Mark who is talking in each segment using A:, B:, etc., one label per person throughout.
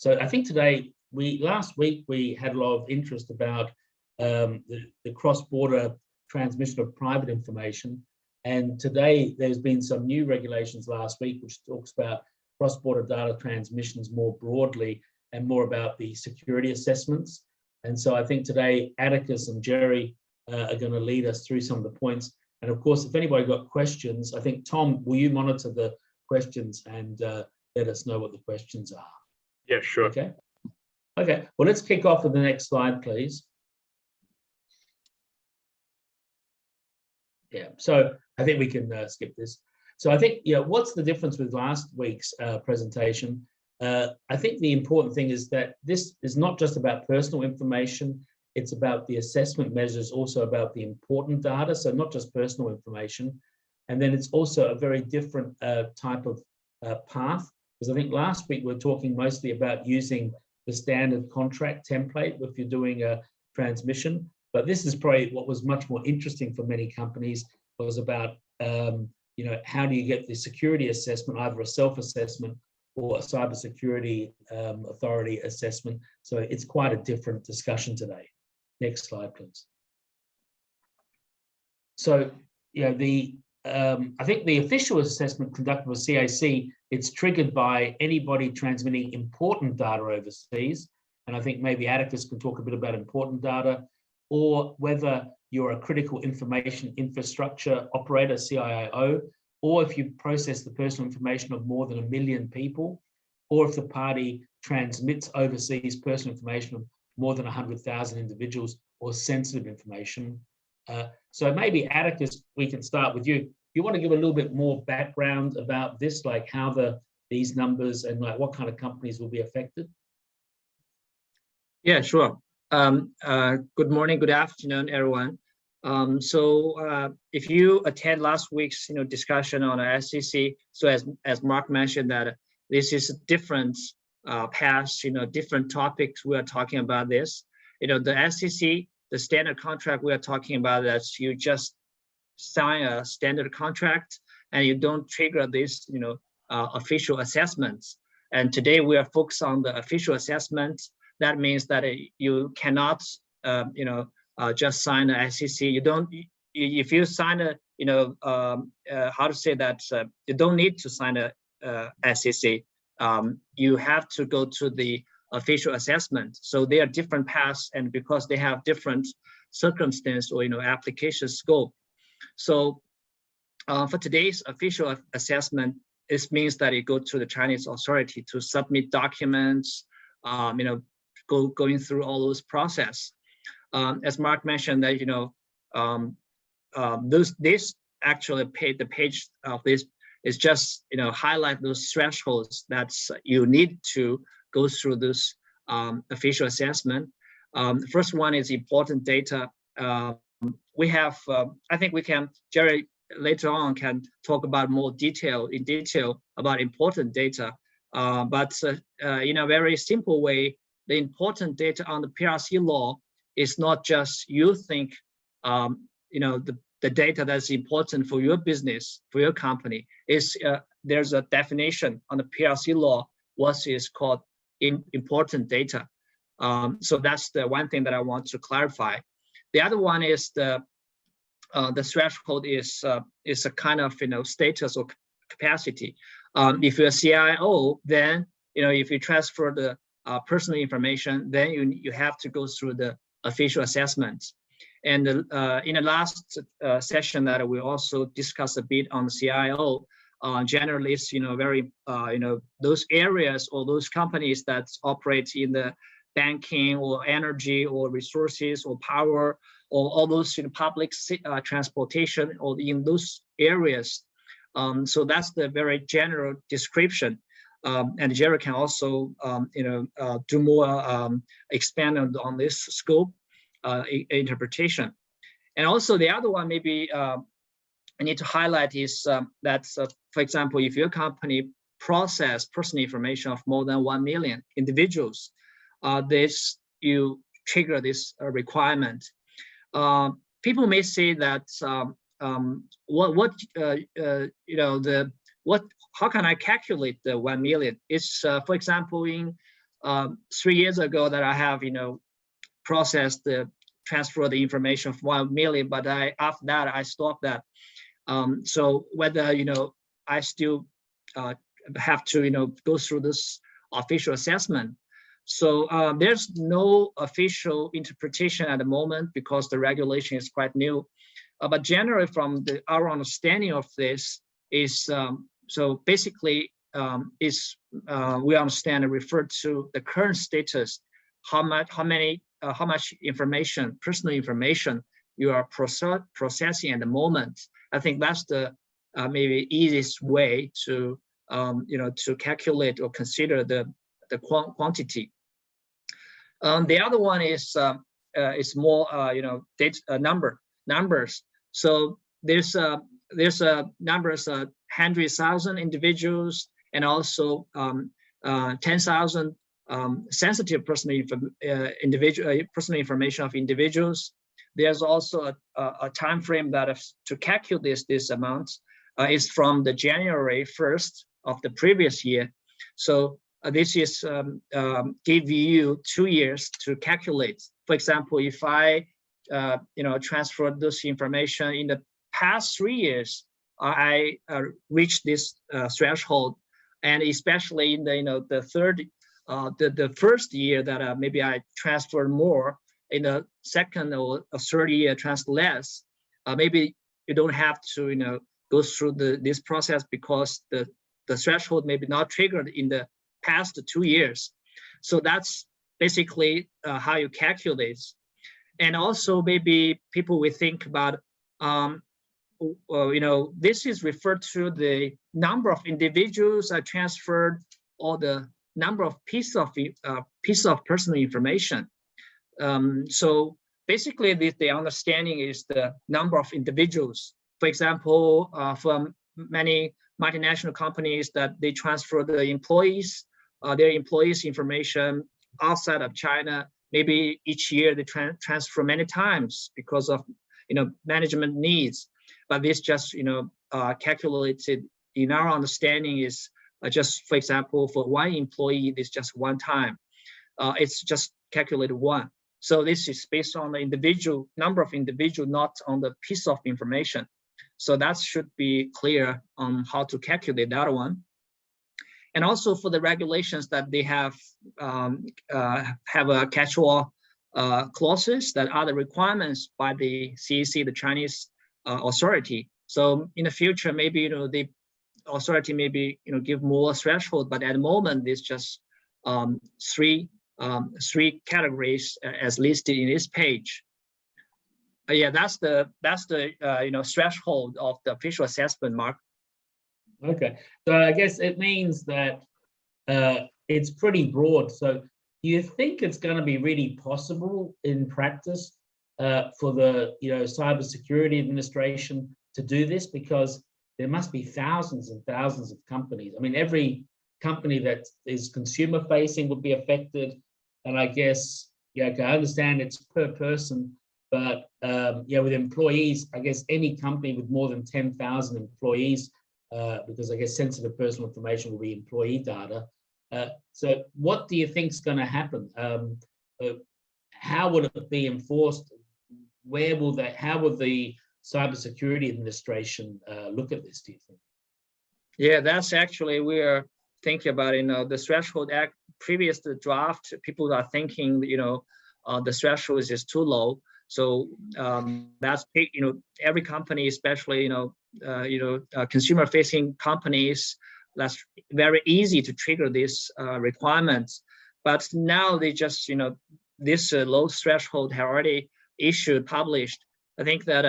A: So I think today, last week we had a lot of interest about the cross-border transmission of private information. And today there's been some new regulations last week, which talks about cross-border data transmissions more broadly and more about the security assessments. And so I think today, Atticus and Jerry are going to lead us through some of the points. And of course, if anybody got questions, I think, Tom, will you monitor the questions and let us know what the questions are?
B: Yeah, sure.
A: Okay. Okay, well, let's kick off with the next slide, please. Yeah, so I think we can skip this. So I think, what's the difference with last week's presentation? I think the important thing is that this is not just about personal information, it's about the assessment measures, also about the important data, so not just personal information. And then it's also a very different type of path, because I think last week we were talking mostly about using the standard contract template if you're doing a transmission. But this is probably what was much more interesting for many companies, was about how do you get the security assessment, either a self-assessment or a cybersecurity authority assessment. So it's quite a different discussion today. Next slide, please. So I think the official assessment conducted with CAC, it's triggered by anybody transmitting important data overseas. And I think maybe Atticus can talk a bit about important data, or whether you're a critical information infrastructure operator, CIO, or if you process the personal information of more than 1 million people, or if the party transmits overseas personal information of more than 100,000 individuals, or sensitive information. So maybe Atticus, we can start with you. You want to give a little bit more background about this, like how these numbers and like what kind of companies will be affected?
C: Yeah, sure. Good morning, good afternoon, everyone. If you attend last week's discussion on ASSESSME, so as Mark mentioned, that this is different paths, different topics we are talking about this. The ASSESSME, the standard contract we are talking about, that you just sign a standard contract and you don't trigger this official assessments. And today we are focused on the official assessment. That means that you cannot just sign an ASSESSME. You don't, if you sign a how to say that, you don't need to sign a ASSESSME. You have to go to the official assessment. So they are different paths, and because they have different circumstance or application scope. So for today's official assessment, this means that you go to the Chinese authority to submit documents, going through all those process. As Mark mentioned, that this actually the page of this is just highlight those thresholds that you need to go through this official assessment. The first one is important data. We have, I think we can, Jerry later on can talk about more in detail about important data. But in a very simple way, the important data on the PRC law is not just you think, the data that's important for your business, for your company. Is there's a definition on the PRC law, what is called important data. So that's the one thing that I want to clarify. The other one is the threshold is a kind of status or capacity. If you're a CIO, then if you transfer the personal information, then you have to go through the official assessment. And in the last session that we also discussed a bit on the CIO, generally it's very those areas or those companies that operate in the banking or energy or resources or power or all those public transportation or in those areas. So that's the very general description. And Jerry can also do more expand on this scope interpretation. And also the other one maybe I need to highlight is that, for example, if your company process personal information of more than 1 million individuals, you trigger this requirement. People may say that how can I calculate the 1 million? It's for example in 3 years ago that I have, processed transfer the information of 1 million, but after that I stopped that. So whether I still have to go through this official assessment. So there's no official interpretation at the moment because the regulation is quite new. But generally, from our understanding of this is so basically we understand and refer to the current status, how much information, personal information, you are processing at the moment. I think that's the maybe easiest way to to calculate or consider the quantity. The other one is more numbers. So there's numbers 100,000 individuals and also 10,000 sensitive personal information of individuals. There's also a time frame that to calculate this amount is from the January 1st of the previous year. So this is give you 2 years to calculate. For example, if I transfer this information in the past 3 years, I reached this threshold, and especially in the the first year that maybe I transferred more, in the second or third year transfer less, maybe you don't have to go through this process because the threshold may be not triggered in the past 2 years. So that's basically how you calculate. And also maybe people will think about this is referred to the number of individuals I transferred or the number of piece of personal information. So basically the understanding is the number of individuals. For example, from many multinational companies that they transfer the employees, their employees' information outside of China. Maybe each year they transfer many times because of management needs. But this just calculated in our understanding is just, for example, for one employee, this just one time. It's just calculated one. So this is based on the individual number of individual, not on the piece of information. So that should be clear on how to calculate that one. And also for the regulations that they have a catch-all clauses that are the requirements by the CAC, the Chinese authority. So in the future, maybe the authority maybe give more threshold, but at the moment it's just three categories as listed in this page. Yeah, that's the threshold of the official assessment, Mark.
A: Okay, so I guess it means that it's pretty broad. So do you think it's going to be really possible in practice for the Cybersecurity Administration to do this? Because there must be thousands and thousands of companies. I mean, every company that is consumer facing would be affected. And I guess, I understand it's per person, but with employees, I guess any company with more than 10,000 employees, because I guess sensitive personal information will be employee data. So what do you think is going to happen? How would it be enforced? How will the Cybersecurity Administration look at this, do you think?
C: Yeah, that's actually, we are thinking about, the Threshold Act, previous to draft, people are thinking, the threshold is too low. So that's, every company, especially, consumer-facing companies, that's very easy to trigger these requirements. But now they just, this low threshold have already published. I think that,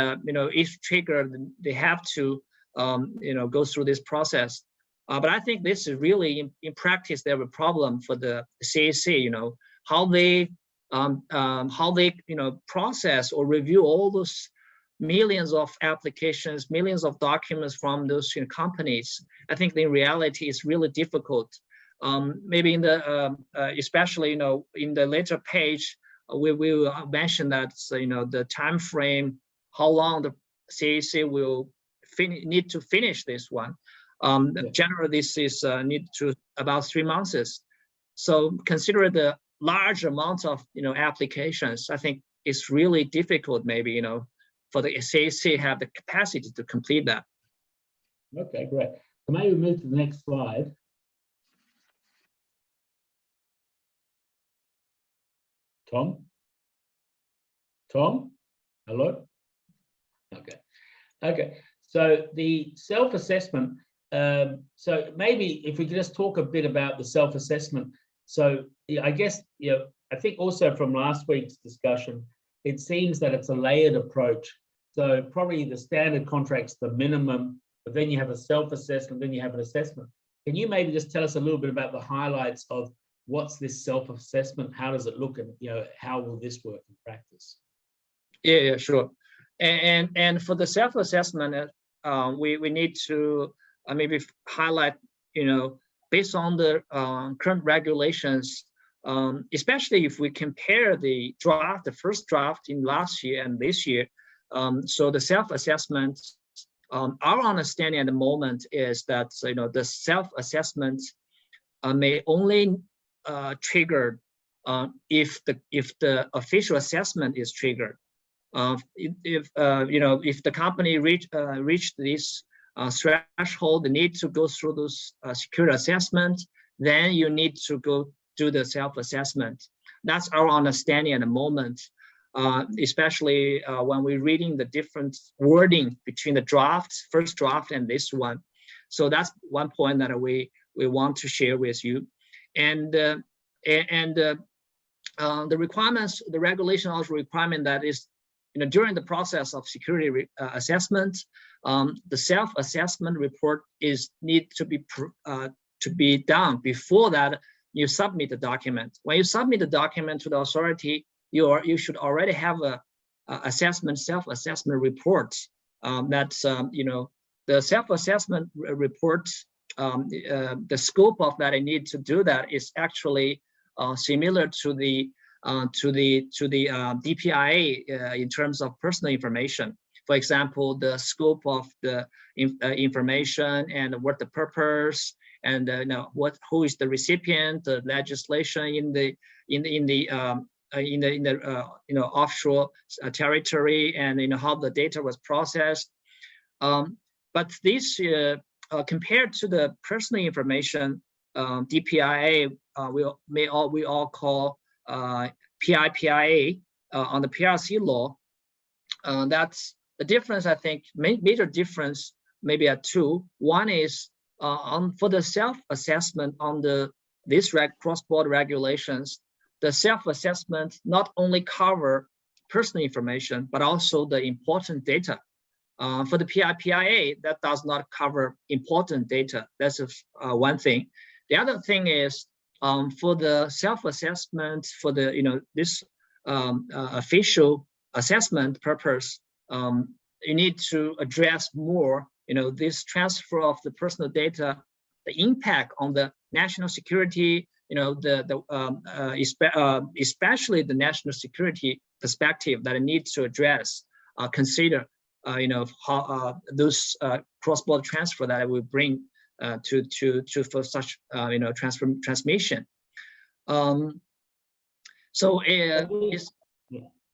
C: if triggered, they have to, go through this process. But I think this is really, in practice, they have a problem for the CAC, how they process or review all those millions of applications, millions of documents from those companies. I think in reality it's really difficult. Maybe in the especially in the later page we will mention that the time frame, how long the CAC will need to finish this one. Generally this is need to about 3 months. So consider the large amount of applications. I think it's really difficult, maybe for the CAC have the capacity to complete that.
A: Okay, great. So maybe we move to the next slide. Tom? Tom? Hello? Okay. Okay. So the self-assessment, so maybe if we could just talk a bit about the self-assessment. So I guess, I think also from last week's discussion, it seems that it's a layered approach. So probably the standard contract's the minimum, but then you have a self-assessment, then you have an assessment. Can you maybe just tell us a little bit about the highlights of what's this self-assessment? How does it look, and how will this work in practice?
C: Yeah, sure. And for the self-assessment, we need to maybe highlight, based on the current regulations, especially if we compare the first draft in last year and this year. So the self-assessment, our understanding at the moment is that the self-assessment may only trigger if the official assessment is triggered. If the company reached this threshold, they need to go through those security assessment, then you need to go do the self-assessment. That's our understanding at the moment, especially when we're reading the different wording between the first draft and this one. So that's one point that we want to share with you. And the requirements, the regulation also requirement that is, during the process of security assessment, the self-assessment report need to be done before that you submit the document. When you submit the document to the authority, you should already have a self-assessment report. That's the self-assessment report. The scope of that I need to do that is actually similar to the DPIA in terms of personal information. For example, the scope of the information and what the purpose, and who is the recipient, the legislation in the offshore territory, and how the data was processed. But this compared to the personal information, DPIA we all call PIPIA on the PRC law. That's the difference. I think major difference maybe are two. One is for the self-assessment on this cross-border regulations, the self-assessment not only cover personal information but also the important data. For the PIPIA, that does not cover important data. That's one thing. The other thing is for the self-assessment, for the this official assessment purpose, you need to address more this transfer of the personal data, the impact on the national security, especially the national security perspective that it needs to address, consider how those cross-border transfer that it will bring for such transmission. So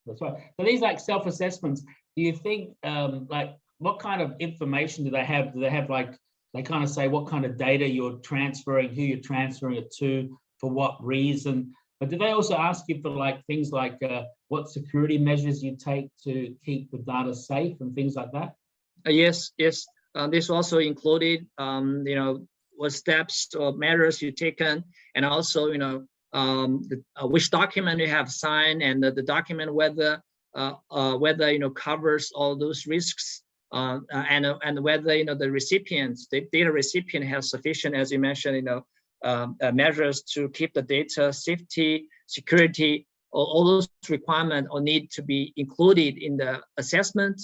A: that's right. So these like self-assessments, do you think like what kind of information do they have? Do they have like, they kind of say what kind of data you're transferring, who you're transferring it to, for what reason? But do they also ask you for like things like what security measures you take to keep the data safe and things like that?
C: Yes. This also included what steps or measures you've taken, and also which document you have signed, and the document whether covers all those risks, and whether the data recipient has sufficient, as you mentioned, measures to keep the data safety, security. All those requirements will need to be included in the assessment.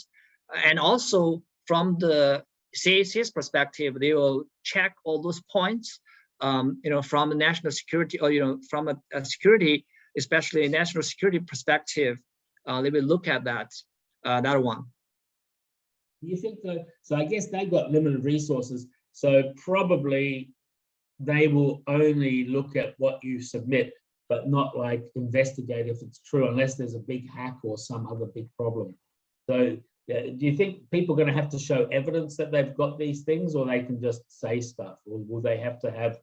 C: And also from the CAC's perspective, they will check all those points, from the national security, or from a security, especially a national security perspective. They will look at that one. Do
A: you think so I guess they've got limited resources, so probably they will only look at what you submit, but not like investigate if it's true, unless there's a big hack or some other big problem. So do you think people are going to have to show evidence that they've got these things, or they can just say stuff? Or will they have to have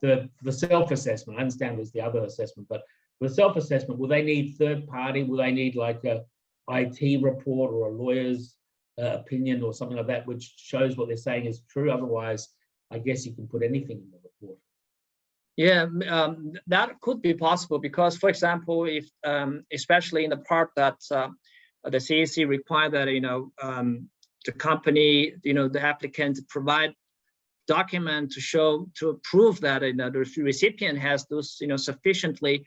A: the self-assessment? I understand there's the other assessment, but the self-assessment, will they need third party? Will they need like a IT report or a lawyer's opinion or something like that, which shows what they're saying is true? Otherwise, I guess you can put anything in the report.
C: Yeah, that could be possible because, for example, if especially in the part that the CAC require that the company, the applicant provide document to show, to prove that the recipient has those sufficiently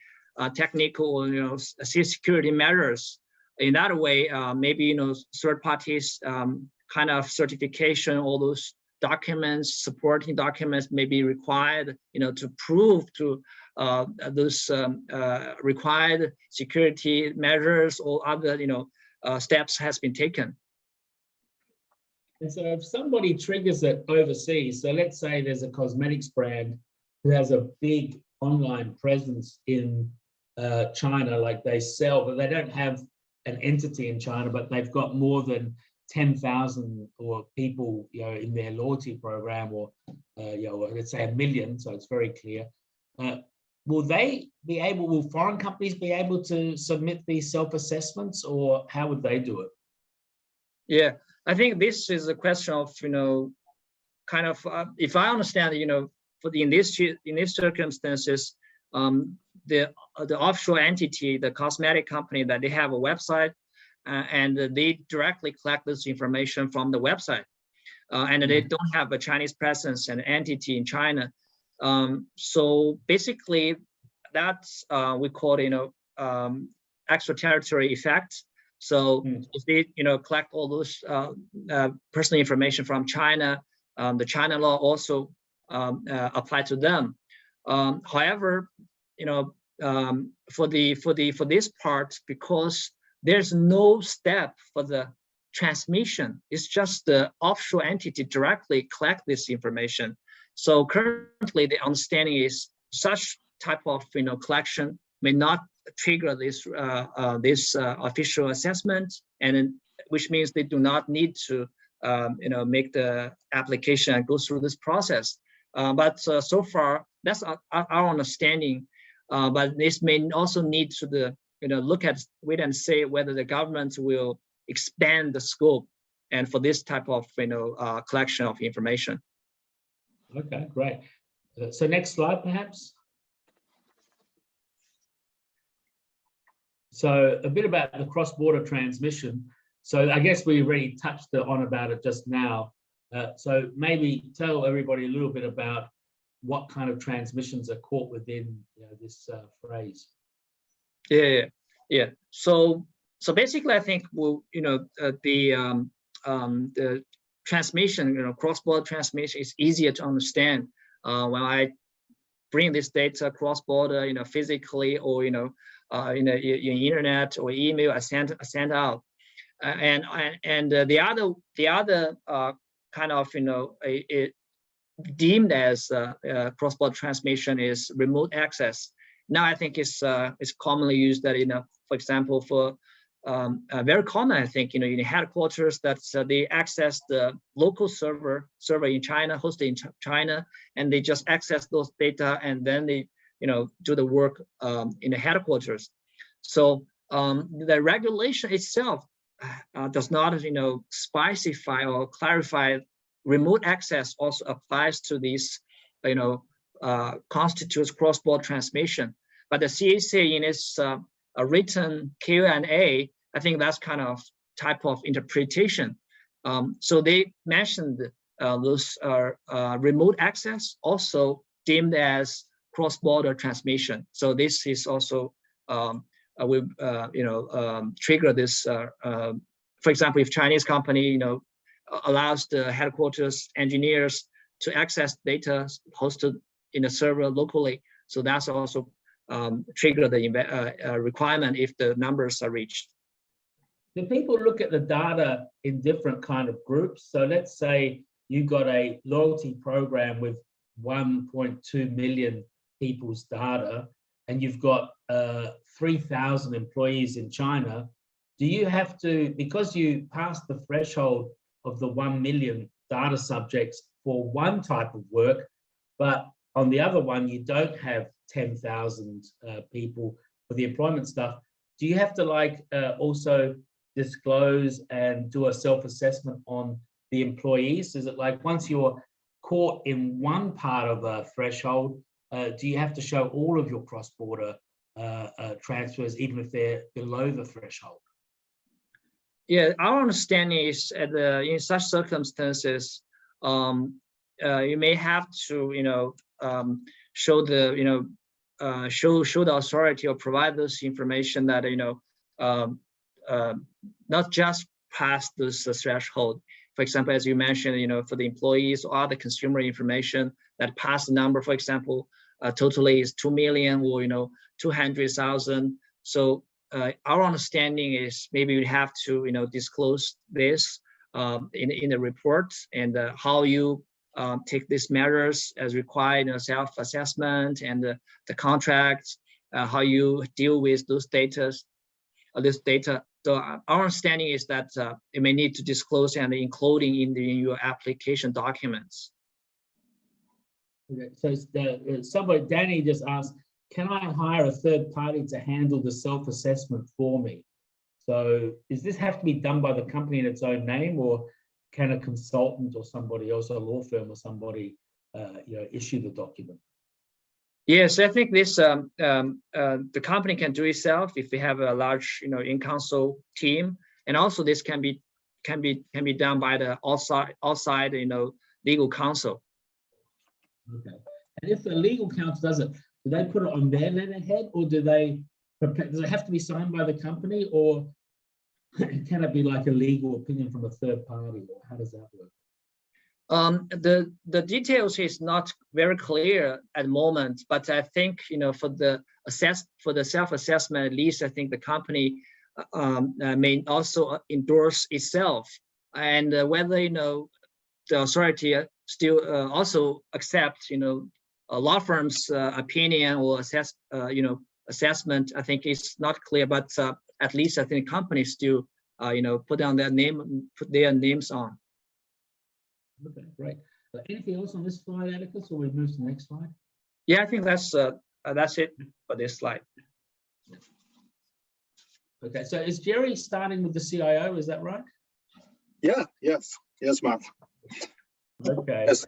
C: technical or security measures. In that way, maybe third parties kind of certification, all those documents, supporting documents may be required, to prove to those required security measures or other, steps has been taken.
A: And so if somebody triggers it overseas, so let's say there's a cosmetics brand who has a big online presence in China, like they sell, but they don't have an entity in China, but they've got more than 10,000 or people, in their loyalty program, or let's say 1 million. So it's very clear. Will foreign companies be able to submit these self-assessments, or how would they do it? Yeah,
C: I think this is a question of, kind of, if I understand, in these circumstances, the offshore entity, the cosmetic company, that they have a website, and they directly collect this information from the website, and they don't have a Chinese presence and entity in China. So basically, that's we call extraterritorial effect. So if they collect all those personal information from China, the China law also apply to them. However, for this part, because there's no step for the transmission, it's just the offshore entity directly collect this information. So currently, the understanding is such type of collection may not trigger this official assessment, and which means they do not need to make the application and go through this process. But so far, that's our understanding. But this may also need to wait and see whether the government will expand the scope and for this type of collection of information.
A: Okay, great. So next slide, perhaps. So a bit about the cross-border transmission. So I guess we already touched on about it just now. So maybe tell everybody a little bit about what kind of transmissions are caught within this phrase.
C: Yeah. So basically, I think the transmission, cross-border transmission, is easier to understand when I bring this data cross-border, physically, or in internet or email, I send out, and the other kind of it deemed as cross-border transmission is remote access. Now I think it's commonly used that for example, for very common, I think, in headquarters, that they access the local server in China, hosted in China, and they just access those data, and then they do the work in the headquarters. So the regulation itself does not specify or clarify remote access also applies to these constitutes cross-border transmission. But the CAC in its a written Q&A, I think that's kind of type of interpretation. So they mentioned those remote access also deemed as cross-border transmission. So this is also will trigger this. For example, if Chinese company allows the headquarters engineers to access data hosted in a server locally, so that's also trigger the requirement if the numbers are reached.
A: Do people look at the data in different kind of groups? So let's say you got a loyalty program with 1.2 million people's data, and you've got 3,000 employees in China, do you have to, because you passed the threshold of the 1 million data subjects for one type of work, but on the other one, you don't have 10,000 people for the employment stuff, do you have to also disclose and do a self-assessment on the employees? Is it like once you're caught in one part of a threshold, do you have to show all of your cross-border transfers, even if they're below the threshold?
C: Yeah, our understanding is in such circumstances, you may have to, show the, show the authority or provide this information that, not just past this threshold. For example, as you mentioned, for the employees or other consumer information that pass the number, for example, totally is 2 million or 200,000. So our understanding is maybe we have to disclose this in the report, and how you take these measures as required, self-assessment and the contracts, how you deal with those data. So our understanding is that you may need to disclose and including in your application documents.
A: Okay, so Danny just asked, can I hire a third party to handle the self-assessment for me? So does this have to be done by the company in its own name, or can a consultant or somebody else, a law firm or somebody, issue the document?
C: Yes, I think this the company can do itself if they have a large in-counsel team, and also this can be done by the outside legal counsel.
A: Okay, and if the legal counsel does it, do they put it on their letterhead, or does it have to be signed by the company, or can it be like a legal opinion from a third party, or how does that work?
C: The details is not very clear at the moment, but I think for the self-assessment, at least I think the company may also endorse itself, and whether the authority still also accept a law firm's opinion or assessment, I think is not clear, but at least I think companies still put their names on.
A: Okay, great. Anything else on this slide, Atticus, or we move to the next slide?
C: Yeah, I think that's it for this slide.
A: Okay, so is Jerry starting with the CIO? Is that right?
B: Yeah. Yes, Mark.
A: Okay.
B: Yes.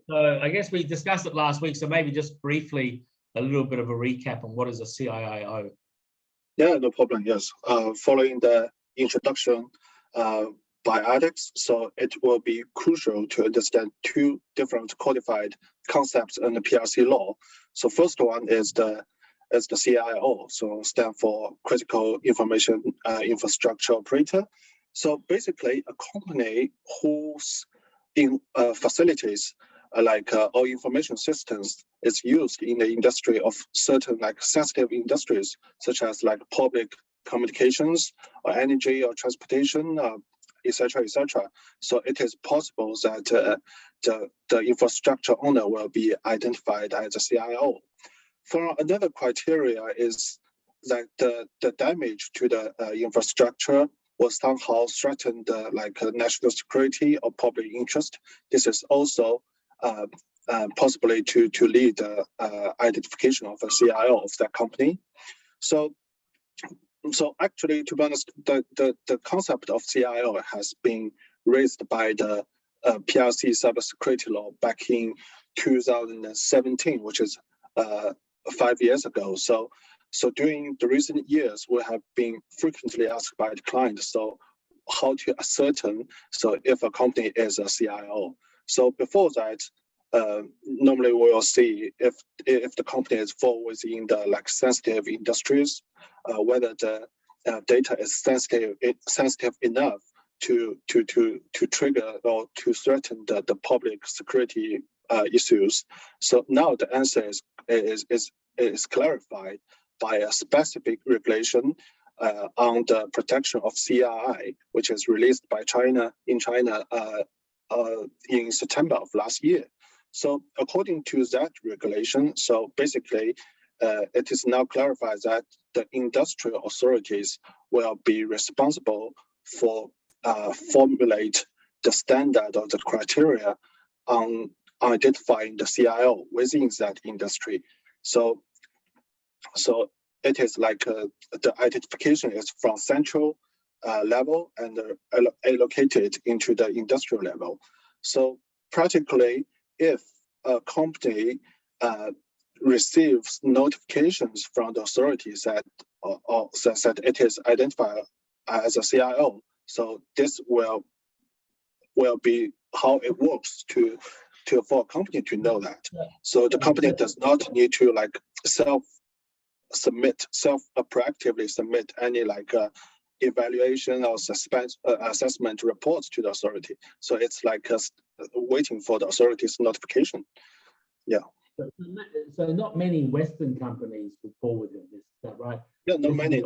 A: So I guess we discussed it last week, so maybe just briefly a little bit of a recap on what is a CIO.
B: Yeah, no problem. Yes. Following the introduction by Alex, so it will be crucial to understand two different codified concepts in the PRC law. So first one is the CIO, so stand for Critical Information Infrastructure Operator. So basically, a company whose facilities or information systems is used in the industry of certain sensitive industries, such as public communications or energy or transportation, etc., etc. So it is possible that the infrastructure owner will be identified as a CIO. For another criteria is that the damage to the infrastructure will somehow threaten the national security or public interest. This is also possibly to lead the identification of a CIO of that company. So actually, to be honest, the concept of CIO has been raised by the PRC cybersecurity law back in 2017, which is 5 years ago. So during the recent years, we have been frequently asked by the client, so how to ascertain if a company is a CIO. So before that, normally we will see if the company is fall within the sensitive industries, whether the data is sensitive enough to trigger or to threaten the public security issues. So now the answer is clarified by a specific regulation on the protection of CRI, which is released by China in September of last year. So according to that regulation, so basically, it is now clarified that the industrial authorities will be responsible for formulate the standard or the criteria on identifying the CIO within that industry. So it is like the identification is from central level and allocated into the industrial level. So practically, if a company receives notifications from the authorities that that it is identified as a CIO, so this will be how it works for a company to know that. So the company does not need to like proactively submit any like evaluation or assessment reports to the authority. So it's like waiting for the authority's notification. Yeah.
A: So not many Western companies would fall within this, is that right?
B: Yeah, not many.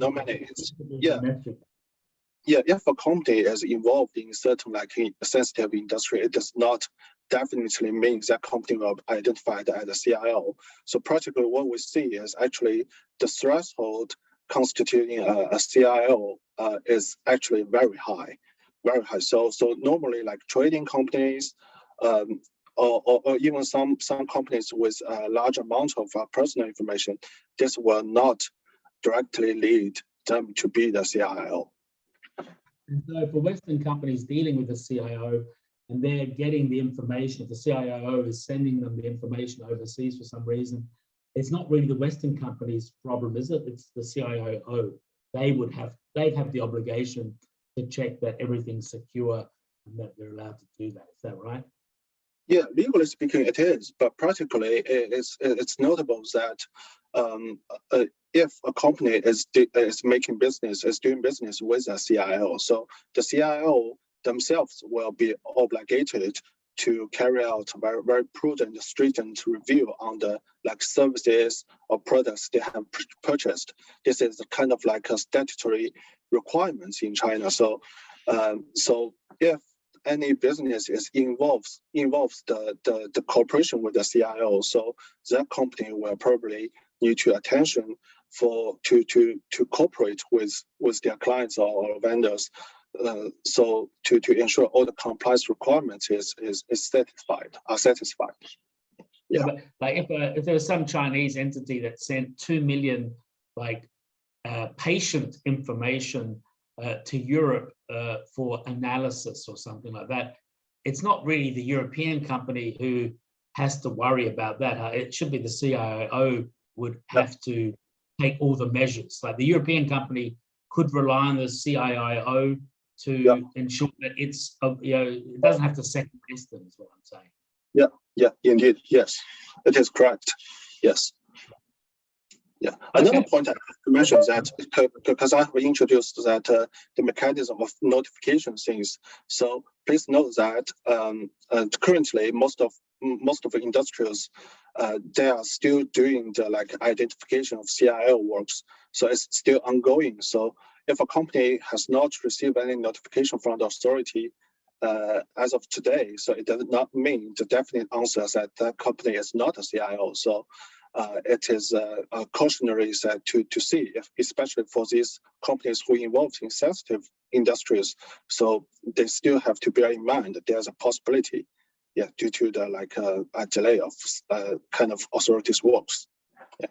B: Yeah, if a company is involved in certain like sensitive industry, it does not definitely mean that company will be identified as a CIO. So practically what we see is actually the threshold constituting a CIO is actually very high. So normally like trading companies or even some companies with a large amount of personal information, this will not directly lead them to be the CIO.
A: And so for Western companies dealing with the CIO and they're getting the information, if the CIO is sending them the information overseas for some reason, it's not really the Western company's problem, is it? It's the CIO. They'd have the obligation to check that everything's secure and that they're allowed to do that. Is that right?
B: Yeah, legally speaking, it is, but practically, it's notable that if a company is doing business with a CIO, so the CIO themselves will be obligated to carry out very, very prudent, stringent review on the like services or products they have purchased. This is kind of like a statutory requirements in China. So if any business involves the cooperation with the CIO, so that company will probably need to attention to cooperate with their clients or vendors, so to ensure all the compliance requirements is satisfied. Yeah.
A: But like if there was some Chinese entity that sent 2 million like patient information to Europe for analysis or something like that, it's not really the European company who has to worry about that. It should be the CIO would have to take all the measures. Like the European company could rely on the CIO to ensure that it's, it doesn't have to second guess them, is what I'm saying.
B: Yeah, indeed. Yes, it is correct. Yes. Yeah. Okay. Another point I have to mention that because I have introduced that the mechanism of notification things. So please note that currently most of the industrials they are still doing the like identification of CIO works. So it's still ongoing. So if a company has not received any notification from the authority as of today, so it does not mean the definite answer that that company is not a CIO. So it is a cautionary set to see, especially for these companies who are involved in sensitive industries. So they still have to bear in mind that there's a possibility, due to the like a delay of kind of authorities' works. Yeah.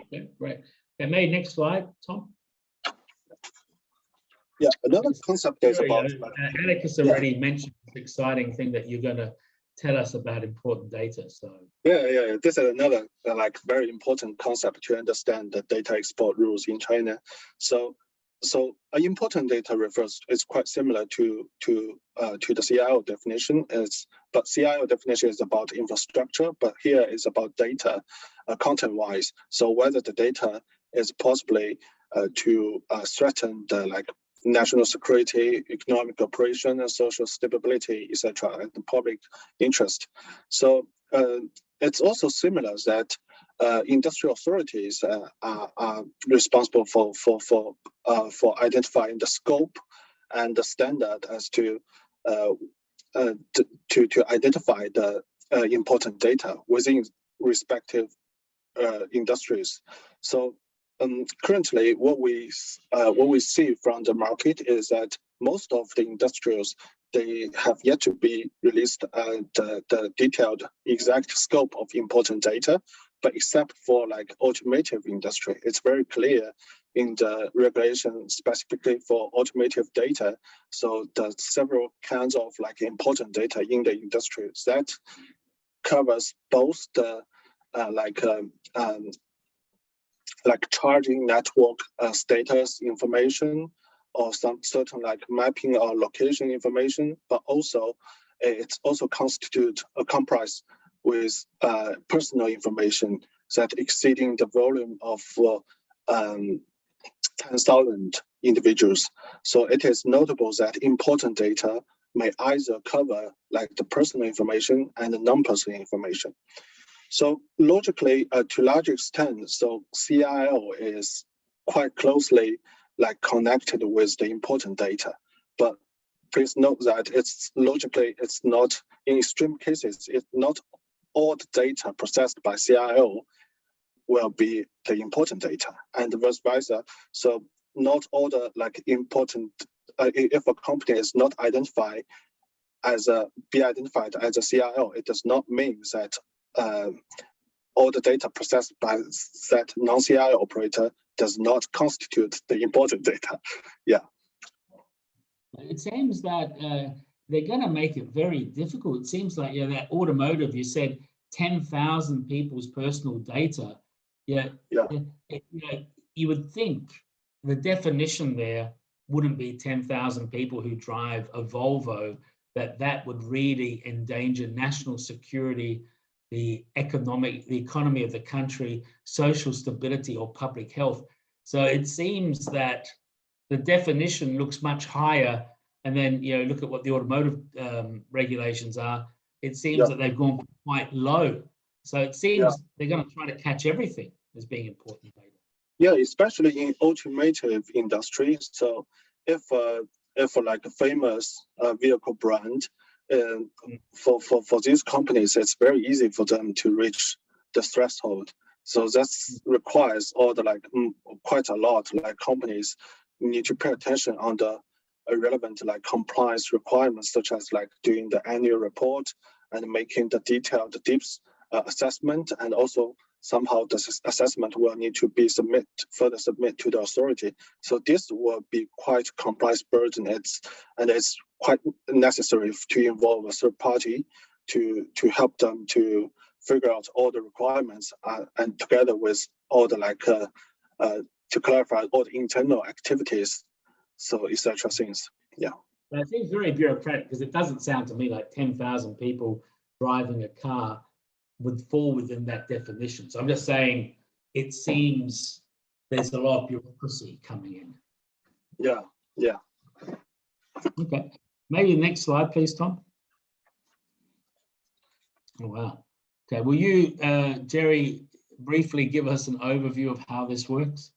A: Okay, great. Okay, next slide, Tom.
B: Yeah, another concept is about.
A: Atticus already mentioned this exciting thing that you're going to tell us about important data. So
B: yeah, this is another like very important concept to understand the data export rules in China. So important data is quite similar to the CIO definition. But CIO definition is about infrastructure, but here is about data, content-wise. So whether the data is possibly to threaten the like national security, economic operation, and social stability, etc., and the public interest. So it's also similar that industrial authorities are responsible for identifying the scope and the standard as to identify the important data within respective industries. So currently, what we see from the market is that most of the industrials, they have yet to be released the detailed exact scope of important data, but except for like automotive industry, it's very clear in the regulation specifically for automotive data. So the several kinds of like important data in the industry that covers both the like charging network status information, or some certain like mapping or location information, but also it's also comprised with personal information that exceeding the volume of 10,000 individuals. So it is notable that important data may either cover like the personal information and the non-personal information. So logically, to large extent, so CIL is quite closely like connected with the important data. But please note that it's not, in extreme cases, it's not all the data processed by CIL will be the important data, and vice versa. So not all the like important, if a company is not identified as a CIL, it does not mean that all the data processed by that non-CIL operator does not constitute the important data. Yeah.
A: It seems that they're going to make it very difficult. It seems like, that automotive, you said 10,000 people's personal data. Yeah. You would think the definition there wouldn't be 10,000 people who drive a Volvo, that would really endanger national security, the economy of the country, social stability, or public health. So it seems that the definition looks much higher, and then look at what the automotive regulations are. It seems that they've gone quite low. So it seems they're going to try to catch everything as being important data. Yeah, especially in automotive industry. So if like a famous vehicle brand, for these companies, it's very easy for them to reach the threshold. So that requires all the like quite a lot. Like companies need to pay attention on the relevant like compliance requirements, such as like doing the annual report and making the detailed deep assessment, and also somehow the assessment will need to be further submit to the authority. So this will be quite compliance burden. It's quite necessary to involve a third party to help them to figure out all the requirements and together with all the like to clarify all the internal activities, so etc. things. Yeah. That seems very bureaucratic, because it doesn't sound to me like 10,000 people driving a car would fall within that definition. So I'm just saying it seems there's a lot of bureaucracy coming in. Yeah. Okay. Maybe the next slide, please, Tom. Oh, wow. Okay. Will you, Jerry, briefly give us an overview of how this works?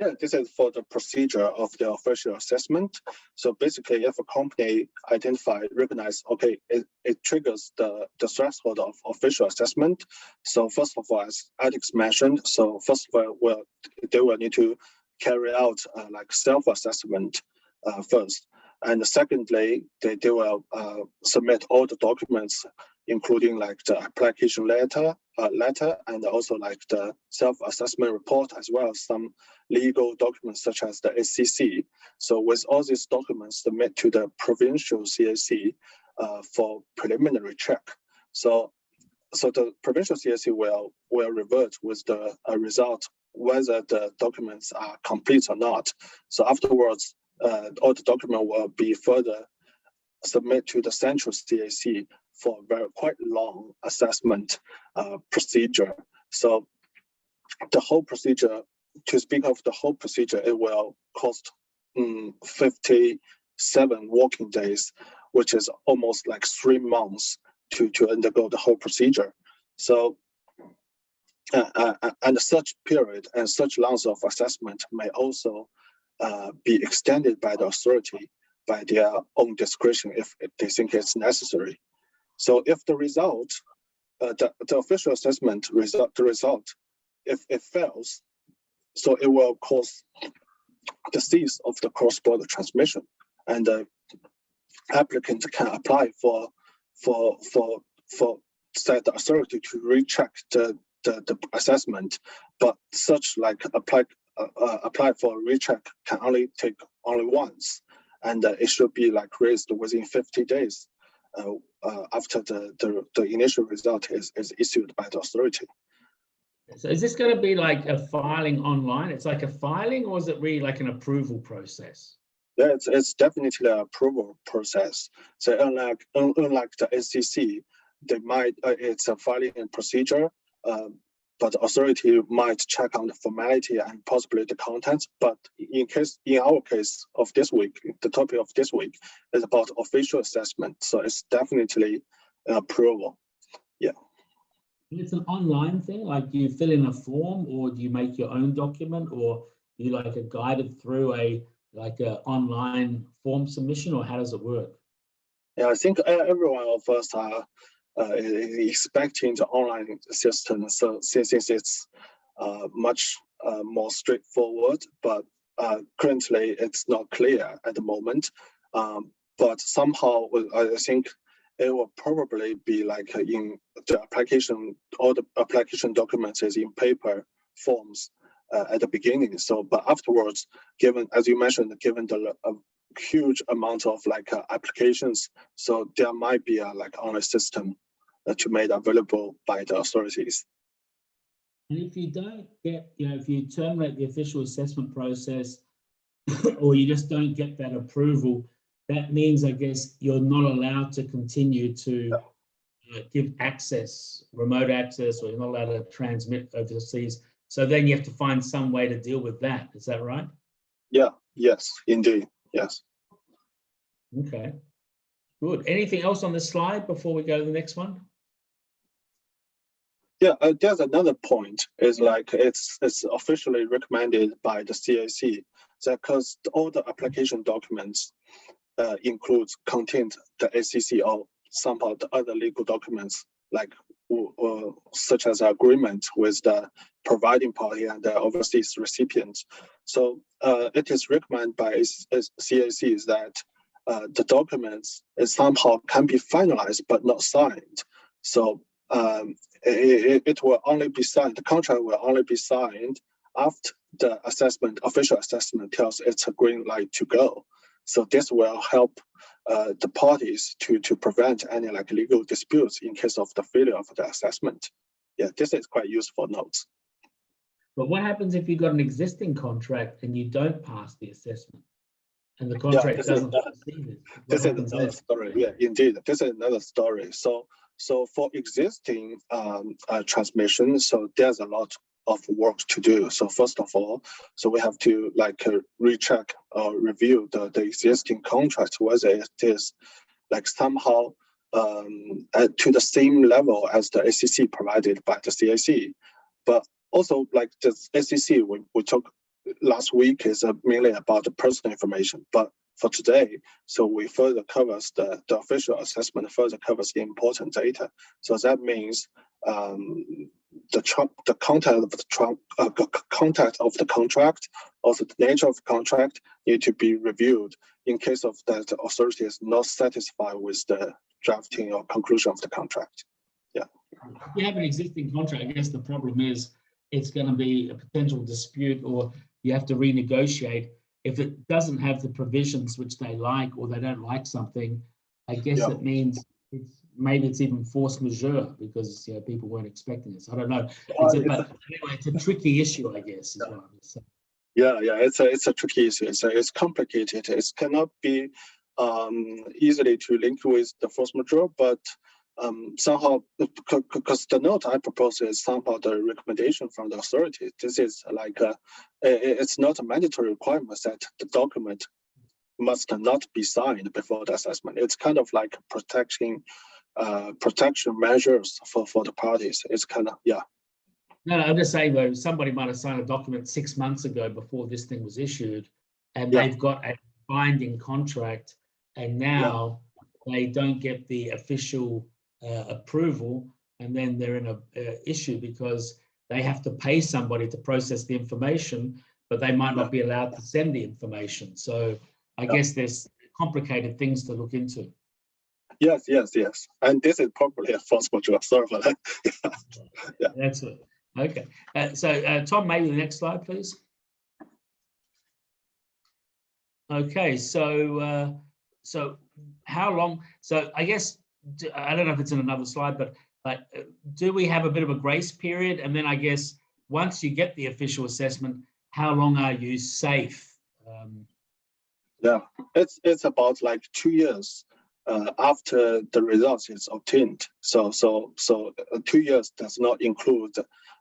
A: Yeah, this is for the procedure of the official assessment. So basically, if a company recognize, okay, it triggers the threshold of official assessment. So first of all, as Alex mentioned, so first of all, they will need to carry out like self-assessment first. And secondly, they will submit all the documents, including like the application letter, and also like the self-assessment report, as well as some legal documents such as the ACC. So with all these documents, submit to the provincial CAC for preliminary check. So the provincial CAC will revert with the result whether the documents are complete or not. So afterwards, all the document will be further submit to the central CAC for a quite long assessment procedure. So the whole procedure, to speak of the whole procedure, it will cost 57 working days, which is almost like 3 months to undergo the whole procedure. So and such period and such length of assessment may also be extended by the authority by their own discretion if they think it's necessary.
B: So if the result, the official assessment result, if it fails, so it will cause the cease of the cross-border transmission, and the applicant can apply for the authority to recheck the assessment, but such like apply for a recheck can only take once, and it should be like raised within 50 days after the initial result is issued by the authority.
A: So is this going to be like a filing online? It's like a filing, or is it really like an approval process?
B: Yeah, it's definitely an approval process. So unlike the ACC, they might it's a filing procedure, but the authority might check on the formality and possibly the contents. But in our case of this week, the topic of this week is about official assessment. So it's definitely an approval. Yeah.
A: It's an online thing, like do you fill in a form, or do you make your own document, or do you like a guided through a online form submission, or how does it work?
B: Yeah, I think everyone of us are expecting the online system. So since it's much more straightforward, but currently it's not clear at the moment. But somehow I think it will probably be like in the application, all the application documents is in paper forms at the beginning. So, but afterwards, given, as you mentioned, given the huge amount of like applications, so there might be a like online system to made available by the authorities.
A: And if you don't get, if you terminate the official assessment process, or you just don't get that approval, that means, I guess, you're not allowed to continue to give access, remote access, or you're not allowed to transmit overseas. So then you have to find some way to deal with that. Is that right?
B: Yeah, yes, indeed, yes.
A: Okay, good. Anything else on this slide before we go to the next one?
B: Yeah, there's another point, is like it's officially recommended by the CAC, that because all the application documents contain the ACC or somehow the other legal documents, like such as agreement with the providing party and the overseas recipient. So it is recommended by CAC is that the documents somehow can be finalized but not signed. So it will only be signed, the contract will only be signed after the official assessment tells it's a green light to go. So this will help the parties to prevent any like legal disputes in case of the failure of the assessment. Yeah, this is quite useful notes.
A: But what happens if you've got an existing contract and you don't pass the assessment, and the contract doesn't receive it?
B: This is another story. Yeah, indeed, this is another story. So for existing transmission, so there's a lot of work to do. So first of all, so we have to like recheck or review the existing contract, whether it is like somehow to the same level as the ACC provided by the CAC. But also like the ACC we talked last week is mainly about the personal information. But for today, so we further covers the official assessment, further covers the important data. So that means the content of the content of the contract, also the nature of the contract, need to be reviewed in case of that the authority is not satisfied with the drafting or conclusion of the contract. Yeah.
A: If you have an existing contract, I guess the problem is it's going to be a potential dispute, or you have to renegotiate. If it doesn't have the provisions which they like, or they don't like something, I guess it means maybe it's even force majeure because people weren't expecting this. I don't know. But anyway, it's a tricky issue, I guess. Is what I'm saying.
B: Yeah, it's a tricky issue. It's complicated. It cannot be easily to link with the force majeure, but somehow, because the note I propose is somehow the recommendation from the authority. This is like it's not a mandatory requirement that the document must not be signed before the assessment. It's kind of like protection measures for the parties. It's kind of, yeah.
A: No, I'm just saying though, somebody might have signed a document 6 months ago before this thing was issued, and they've got a binding contract, and now they don't get the official approval, and then they're in a issue because they have to pay somebody to process the information, but they might not be allowed to send the information. So I guess there's complicated things to look into.
B: Yes. And this is probably a force majeure. Sorry for that. Yeah.
A: That's it. Okay. So Tom, maybe the next slide, please. Okay. So how long? So I guess I don't know if it's in another slide, but do we have a bit of a grace period? And then I guess once you get the official assessment, how long are you safe?
B: Yeah, it's about like 2 years after the results is obtained. So 2 years does not include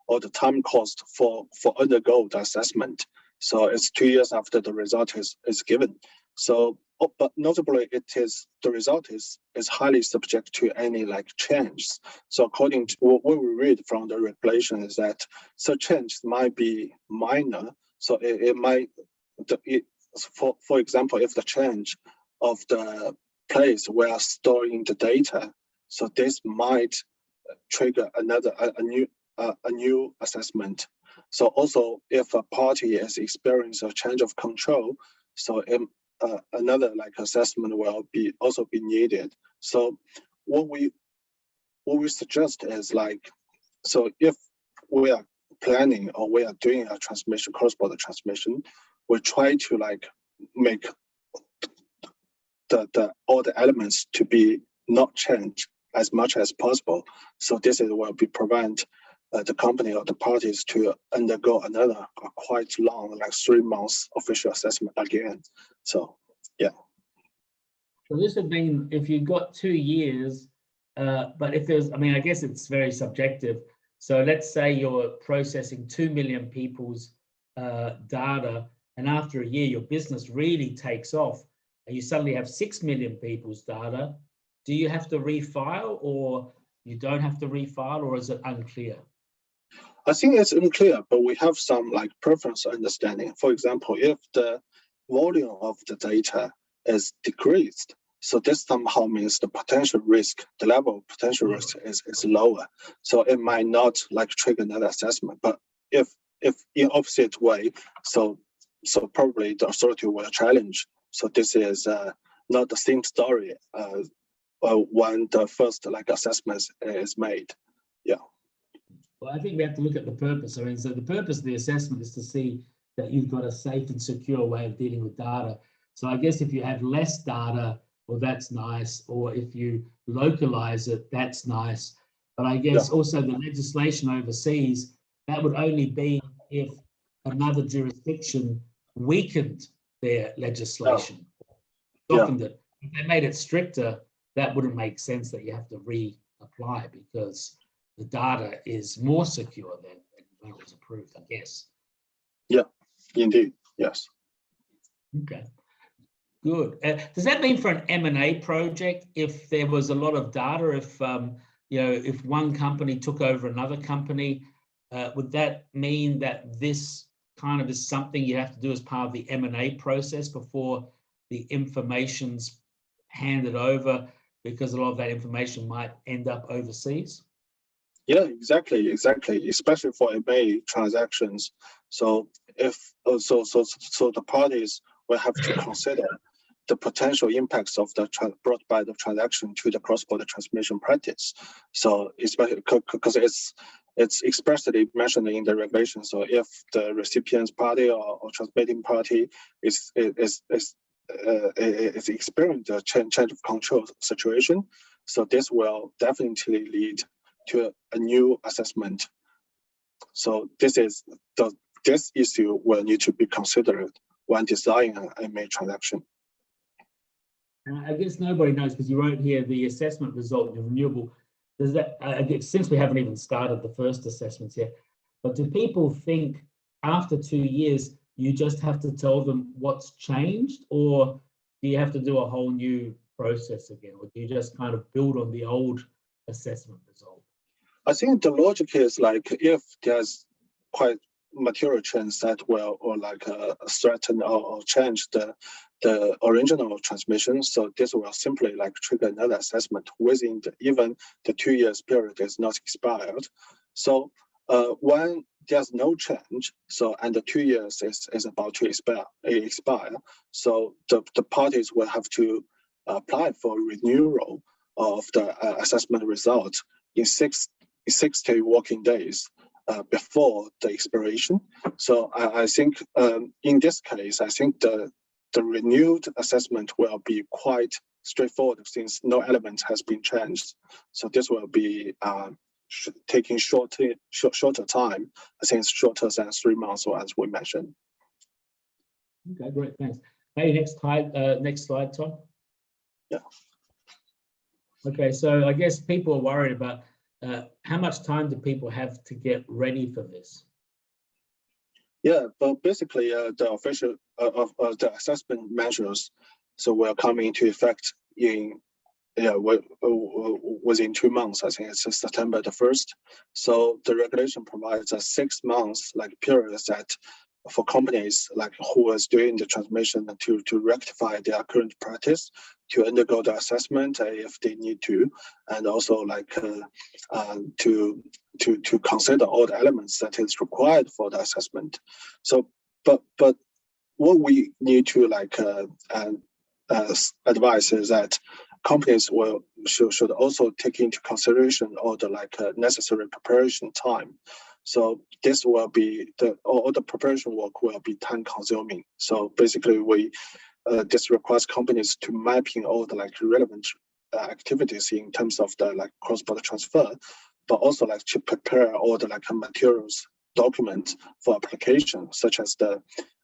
B: all the time cost for undergo the assessment. So it's 2 years after the result is given. So, but notably, the result is highly subject to any like change. So according to what we read from the regulation is that such change might be minor. So it might, for example, if the change of the place where storing the data, so this might trigger a new assessment. So also, if a party is experiencing a change of control, so another like assessment will also be needed. So what we suggest is like, so if we are planning or we are doing a transmission, cross-border transmission, we try to like make all the elements to be not changed as much as possible. So this is will be prevent the company or the parties to undergo another quite long, like 3 months official assessment again. So, yeah.
A: So this would mean if you've got 2 years, but if there's, I mean, I guess it's very subjective. So let's say you're processing 2 million people's data, and after a year, your business really takes off, and you suddenly have 6 million people's data. Do you have to refile, or you don't have to refile, or is it unclear?
B: I think it's unclear, but we have some like preference understanding. For example, if the volume of the data is decreased, so this somehow means the potential risk, the level of potential risk is lower. So it might not like trigger another assessment. But if in opposite way, so probably the authority will challenge. So this is not the same story when the first like assessment is made. Yeah.
A: Well, I think we have to look at the purpose. I mean, so the purpose of the assessment is to see that you've got a safe and secure way of dealing with data. So I guess if you have less data, well, that's nice. Or if you localize it, that's nice. But I guess also the legislation overseas, that would only be if another jurisdiction weakened their legislation, softened it. If they made it stricter, that wouldn't make sense that you have to reapply because the data is more secure than when it was approved, I guess. Yeah,
B: indeed, yes.
A: Okay, good. Does that mean for an M&A project, if there was a lot of data, if if one company took over another company, would that mean that this kind of is something you have to do as part of the M&A process before the information's handed over, because a lot of that information might end up overseas?
B: Yeah, exactly, especially for M&A transactions. So if so the parties will have to consider the potential impacts of the brought by the transaction to the cross-border transmission practice. So especially because it's expressly mentioned in the regulation. So if the recipient party or transmitting party is experiencing a change of control situation, so this will definitely lead to a new assessment. So this issue will need to be considered when designing an M&A transaction.
A: I guess nobody knows, because you wrote here the assessment result of renewable. Does that, since we haven't even started the first assessments yet, but do people think after 2 years you just have to tell them what's changed, or do you have to do a whole new process again, or do you just kind of build on the old assessment result?
B: I think the logic is like, if there's quite material change that will or like threaten or change the the original transmission. So this will simply like trigger another assessment within even the 2 years period is not expired. So when there's no change, so and the 2 years is about to expire, so the parties will have to apply for renewal of the assessment results in 60 working days before the expiration. So I think in this case, I think the renewed assessment will be quite straightforward since no element has been changed. So this will be taking shorter time, I think it's shorter than 3 months, or as we mentioned.
A: Okay, great, thanks. Hey, next slide, Tom.
B: Yeah.
A: Okay, so I guess people are worried about how much time do people have to get ready for this?
B: Yeah, but basically the official the assessment measures so will come into effect in within 2 months. I think it's September the 1st. So the regulation provides a 6 months like period that for companies like who is doing the transmission to rectify their current practice, to undergo the assessment if they need to, and also like to consider all the elements that is required for the assessment. So, but what we need to like advise is that companies should also take into consideration all the like necessary preparation time. So this will be all the preparation work will be time consuming. So basically this requires companies to mapping all the like relevant activities in terms of the like cross-border transfer, but also like to prepare all the like materials documents for application, such as the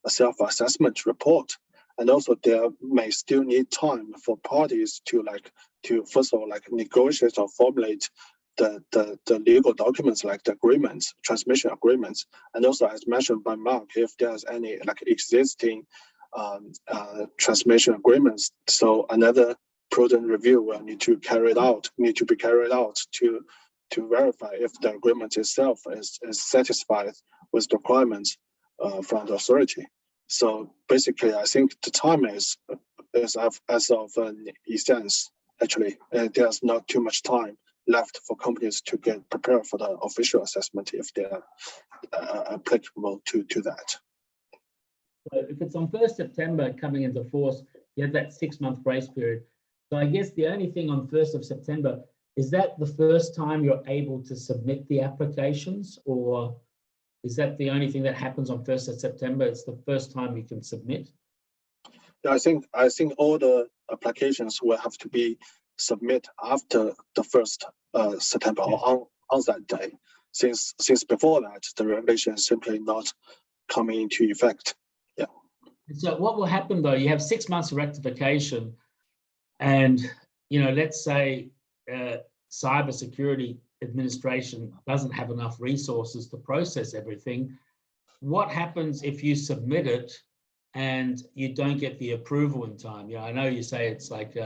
B: self-assessment report. And also there may still need time for parties to first of all like negotiate or formulate the legal documents like the agreements, transmission agreements, and also as mentioned by Mark, if there's any like existing transmission agreements, so another prudent review will need to be carried out to verify if the agreement itself is satisfied with the requirements from the authority. So basically, I think the time is as of an essence. Actually, there's not too much time left for companies to get prepared for the official assessment if they're applicable to that.
A: So if it's on 1st September coming into force, you have that 6-month grace period. So I guess the only thing on 1st of September, is that the first time you're able to submit the applications, or is that the only thing that happens on 1st of September? It's the first time you can submit?
B: Yeah, I think all the applications will have to be submit after the 1st September, or on that day, since before that the regulation is simply not coming into effect. Yeah.
A: So what will happen though? You have 6 months of rectification, and let's say Cybersecurity Administration doesn't have enough resources to process everything. What happens if you submit it and you don't get the approval in time? I know you say it's like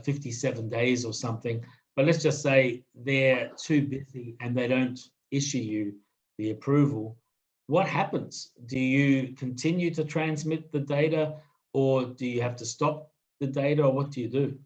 A: 57 days or something, but let's just say they're too busy and they don't issue you the approval. What happens? Do you continue to transmit the data, or do you have to stop the data, or what do you do?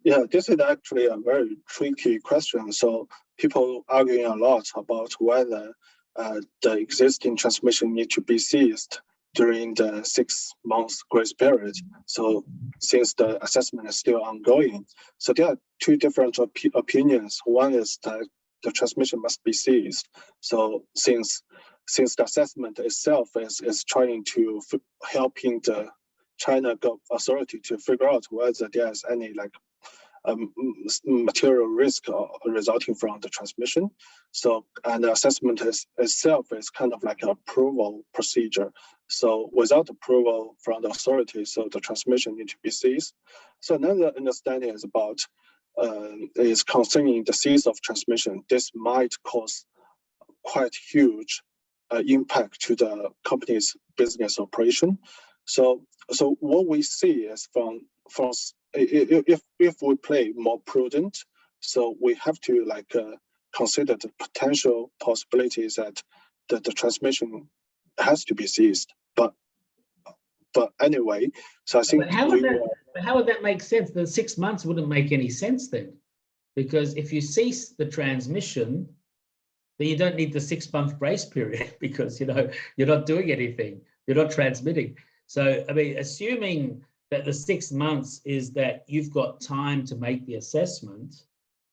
B: Yeah, this is actually a very tricky question. So people arguing a lot about whether the existing transmission need to be ceased during the 6 months grace period. So since the assessment is still ongoing, so there are two different opinions. One is that the transmission must be ceased. So since the assessment itself is trying to helping the China authority to figure out whether there's any like material risk resulting from the transmission. So, and the assessment itself is kind of like an approval procedure. So without approval from the authority, so the transmission need to be ceased. So another understanding is about is concerning the cease of transmission. This might cause quite huge impact to the company's business operation. So what we see is from if we play more prudent, so we have to like consider the potential possibilities that the transmission has to be ceased. but anyway, so I think
A: but how would that make sense? The 6 months wouldn't make any sense then, because if you cease the transmission, then you don't need the 6 month grace period because you're not doing anything, you're not transmitting. So I mean, assuming that the 6 months is that you've got time to make the assessment.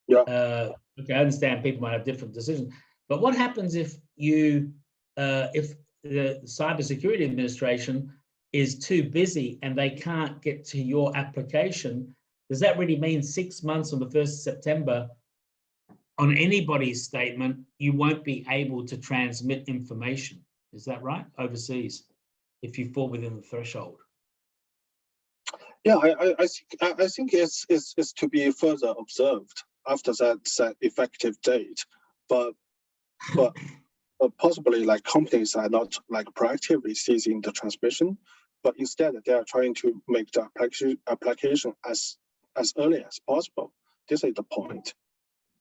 B: Yeah.
A: Okay, I understand people might have different decisions, but what happens if if the Cybersecurity Administration is too busy and they can't get to your application? Does that really mean 6 months on the 1st of September on anybody's statement, you won't be able to transmit information? Is that right? Overseas, if you fall within the threshold.
B: Yeah, I think it's to be further observed after that effective date, but possibly like companies are not like proactively seizing the transmission, but instead they are trying to make the application as early as possible. This is the point.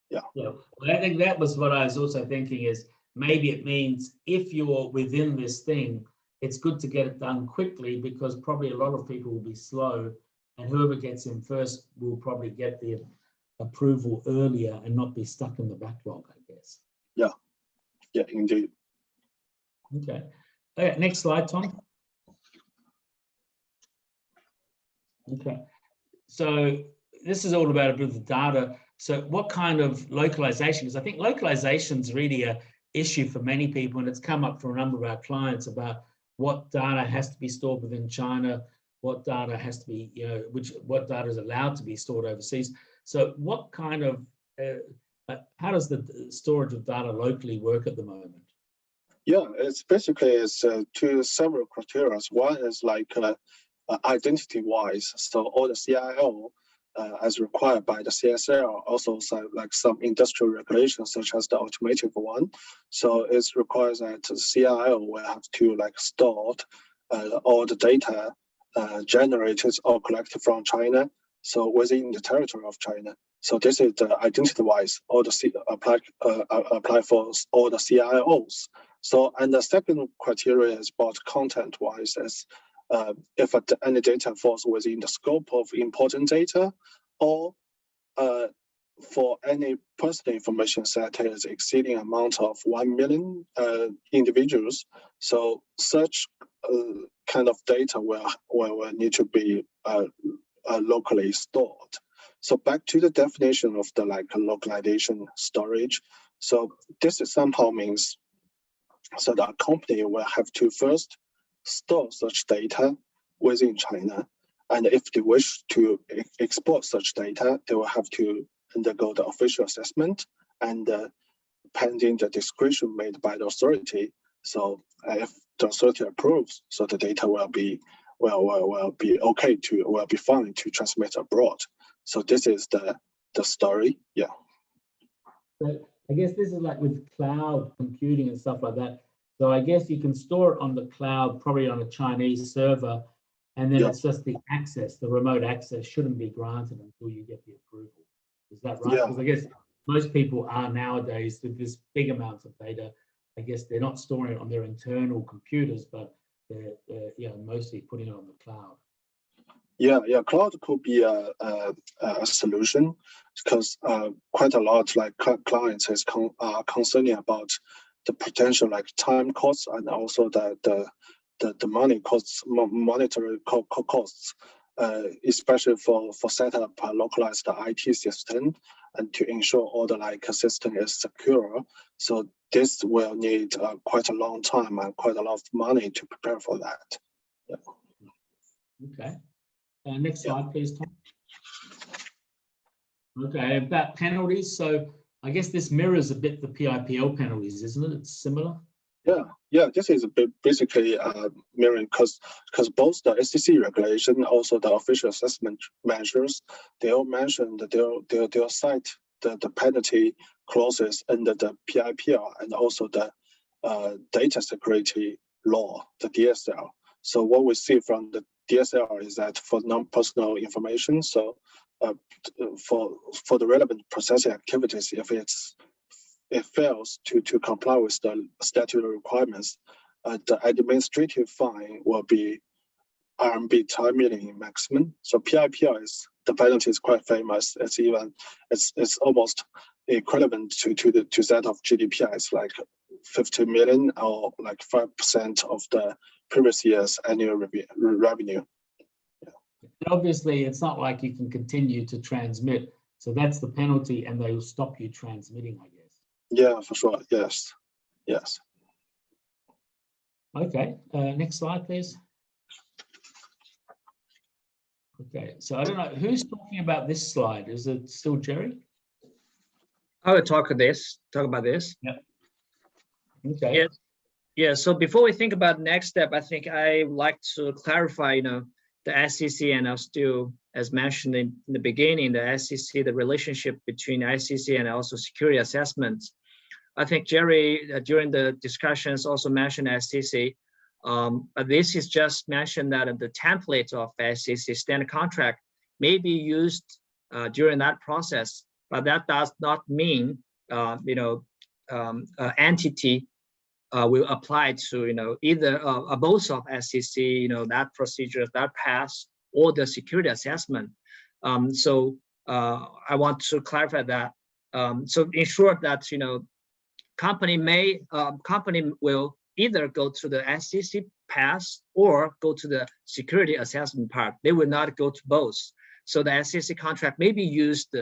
B: Yeah.
A: Yeah, well, I think that was what I was also thinking, is maybe it means if you're within this thing, it's good to get it done quickly, because probably a lot of people will be slow, and whoever gets in first will probably get the approval earlier and not be stuck in the backlog, I guess.
B: Yeah, yeah, indeed.
A: Okay. Next slide, Tom. Okay. So this is all about a bit of the data. So what kind of localization? Because I think localization is really an issue for many people, and it's come up for a number of our clients about what data has to be stored within China, what data has to be, what data is allowed to be stored overseas. So what kind of, how does the storage of data locally work at the moment?
B: Yeah, it's basically to several criteria. One is like identity-wise, so all the CIO as required by the CSL, also like some industrial regulations such as the automotive one. So it requires that the CIO will have to like store all the data generated or collected from China, so within the territory of China. So this is the identity-wise, all the apply for all the CIOs. So, and the second criteria is about content-wise, is if any data falls within the scope of important data, or for any personal information set is exceeding amount of 1 million individuals. So such kind of data will need to be locally stored. So back to the definition of the like localization storage. So this is somehow means so that a company will have to first store such data within China. And if they wish to export such data, they will have to undergo the official assessment and pending the discretion made by the authority. So if the authority approves, so the data will be okay will be fine to transmit abroad. So this is the story. Yeah.
A: So I guess this is like with cloud computing and stuff like that. So I guess you can store it on the cloud, probably on a Chinese server, and then it's just the access, the remote access shouldn't be granted until you get the approval. Is that right?
B: Yeah.
A: Because I guess most people are nowadays with this big amounts of data. I guess they're not storing it on their internal computers, but they're mostly putting it on the cloud. Yeah,
B: cloud could be a solution, because quite a lot like clients is concerning about the potential like time costs and also the money costs, monetary costs, especially for set up a localized IT system and to ensure all the like system is secure. So this will need quite a long time and quite a lot of money to prepare for that. Yeah.
A: Okay. Next slide, please, Tom. Okay, about penalties. So I guess this mirrors a bit the PIPL penalties, isn't it? It's similar.
B: Yeah. This is basically mirroring because both the SEC regulation, also the official assessment measures, they all mention that they'll cite the penalty clauses under the PIPL and also the data security law, the DSL. So what we see from the DSL is that for non-personal information, so for the relevant processing activities, if it fails to comply with the statutory requirements, the administrative fine will be RMB 10 million maximum. So PIPR is the penalty is quite famous. It's almost equivalent to that of GDPR. It's like 50 million or like 5% of the previous year's annual revenue.
A: Obviously, it's not like you can continue to transmit. So that's the penalty, and they will stop you transmitting, I guess.
B: Yeah, for sure. Yes. Yes.
A: Okay. Next slide, please. Okay. So I don't know who's talking about this slide. Is it still Jerry?
C: I will talk about this.
A: Yeah. Okay.
C: Yes. Yeah. So before we think about next step, I think I would like to clarify, the SEC, and I'll still, as mentioned in the beginning, the SEC, the relationship between SEC and also security assessments. I think Jerry, during the discussions, also mentioned SEC, but this is just mentioned that the template of SEC standard contract may be used during that process, but that does not mean, entity will apply to, either both of SEC, that procedure, that pass, or the security assessment. So I want to clarify that. So in short, that company will either go to the SEC pass or go to the security assessment part. They will not go to both. So the SEC contract may be used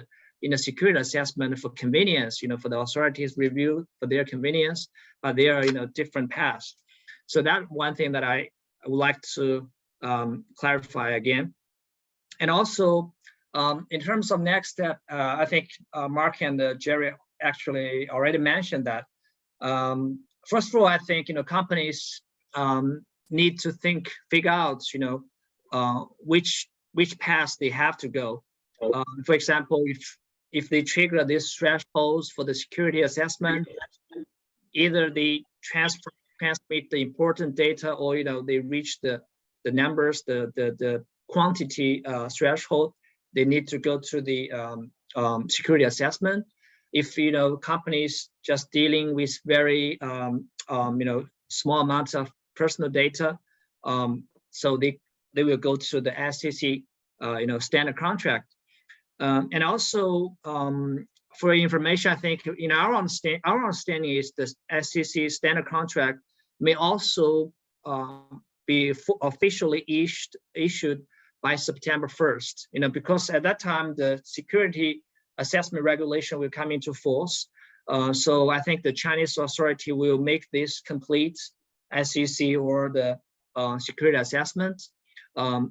C: in a security assessment for convenience, for the authorities review for their convenience, but they are different paths. So that one thing that I would like to clarify again. And also, in terms of next step, I think Mark and Jerry actually already mentioned that. First of all, I think companies need to figure out which path they have to go. For example, if they trigger these thresholds for the security assessment, either they transmit the important data, or they reach the numbers, the quantity threshold, they need to go to the security assessment. If companies just dealing with very small amounts of personal data, so they will go to the SEC standard contract. And also for information, I think in our understanding is the SEC standard contract may also be officially issued by September 1st. Because at that time the security assessment regulation will come into force. So I think the Chinese authority will make this complete SEC or the security assessment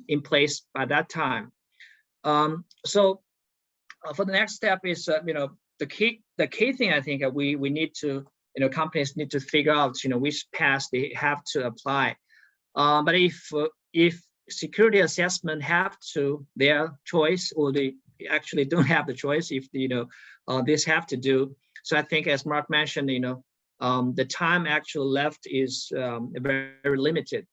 C: in place by that time. So for the next step is the key thing, I think we need to companies need to figure out which path they have to apply. But if security assessment have to their choice, or they actually don't have the choice, if this have to do. So I think, as Mark mentioned, the time actually left is very, very limited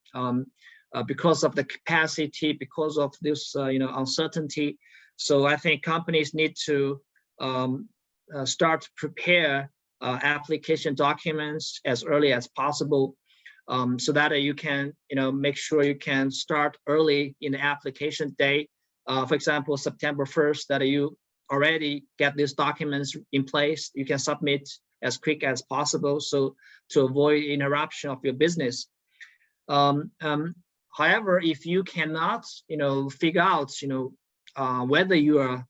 C: because of the capacity, because of this uncertainty. So I think companies need to start to prepare application documents as early as possible, so that you can make sure you can start early in the application day. For example, September 1st, that you already get these documents in place, you can submit as quick as possible, so to avoid interruption of your business. However, if you cannot figure out whether you are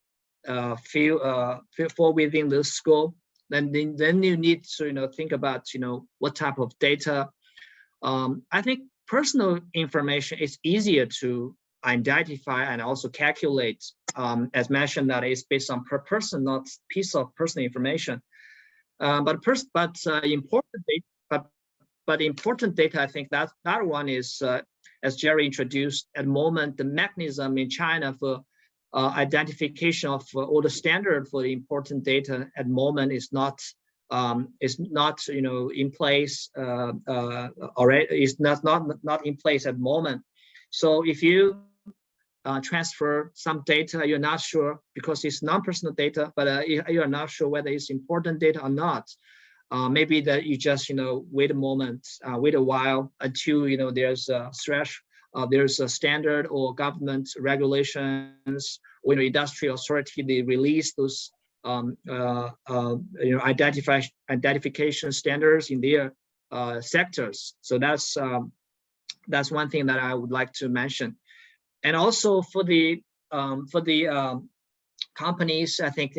C: fall within the scope, then you need to think about what type of data. I think personal information is easier to identify and also calculate, as mentioned, that is based on per person, not piece of personal information. But important data, I think that one is, as Jerry introduced, at the moment the mechanism in China for identification of all the standard for the important data at the moment is not in place already. Is not in place at the moment. So if you transfer some data, you're not sure because it's non-personal data, but you are not sure whether it's important data or not. Maybe that you just wait a while until there's a there's a standard or government regulations or industrial authority, they release those identification standards in their sectors. So that's one thing that I would like to mention. And also for the companies, I think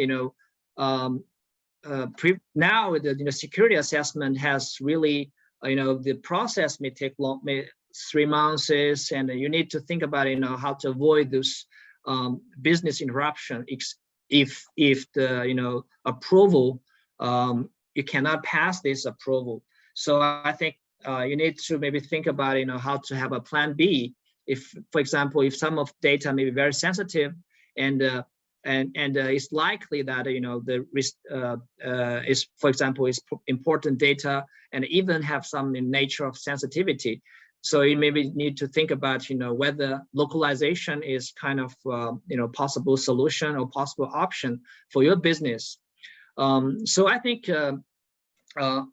C: now the security assessment has really the process may take 3 months, and you need to think about how to avoid this business interruption if the approval you cannot pass this approval. So I think you need to maybe think about how to have a plan B if, for example, if some of data may be very sensitive and it's likely that the risk is, for example, is important data and even have some nature of sensitivity. So you maybe need to think about whether localization is kind of possible solution or possible option for your business. So I think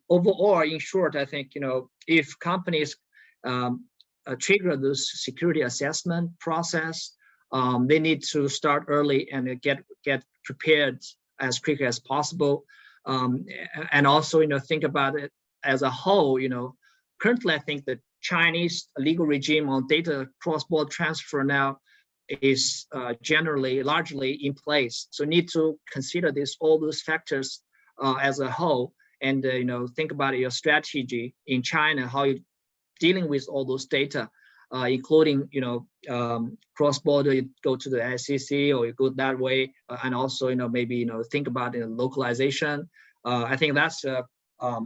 C: overall, in short, I think if companies trigger this security assessment process, they need to start early and get prepared as quickly as possible, and also think about it as a whole. Currently, I think the Chinese legal regime on data cross-border transfer now is largely in place. So need to consider all those factors as a whole, and think about your strategy in China, how you dealing with all those data, including cross-border, you go to the ASSESSME or you go that way, and also maybe think about localization. I think that's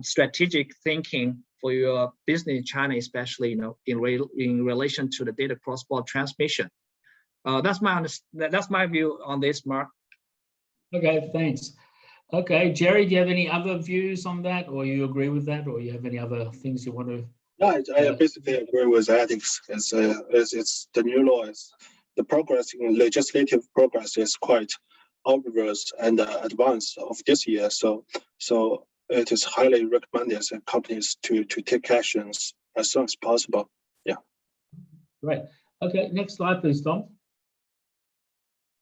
C: strategic thinking for your business in China, especially in relation to the data cross-border transmission. That's my view on this, Mark.
A: Okay, thanks. Okay, Jerry, do you have any other views on that, or you agree with that, or you have any other things you want to?
B: No, I basically agree with ethics. It's the new law. The progress in legislative progress is quite obvious and advanced of this year. So it is highly recommended for companies to take actions as soon as possible. Yeah.
A: Great. Okay, next slide, please, Tom.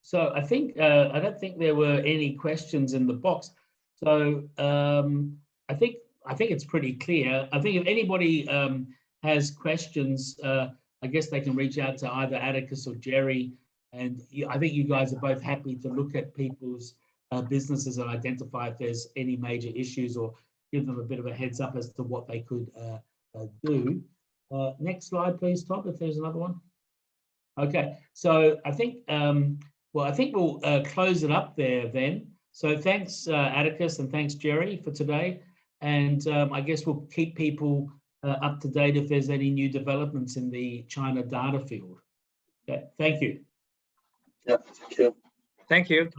A: So I think I don't think there were any questions in the box. So I think it's pretty clear. I think if anybody has questions, I guess they can reach out to either Atticus or Jerry. And I think you guys are both happy to look at people's businesses and identify if there's any major issues, or give them a bit of a heads up as to what they could do. Next slide, please, Tom, if there's another one. Okay, so I think, I think we'll close it up there then. So thanks, Atticus, and thanks, Jerry, for today. And I guess we'll keep people up to date if there's any new developments in the China data field. Okay, thank you.
B: Yeah, thank you.
C: Thank you.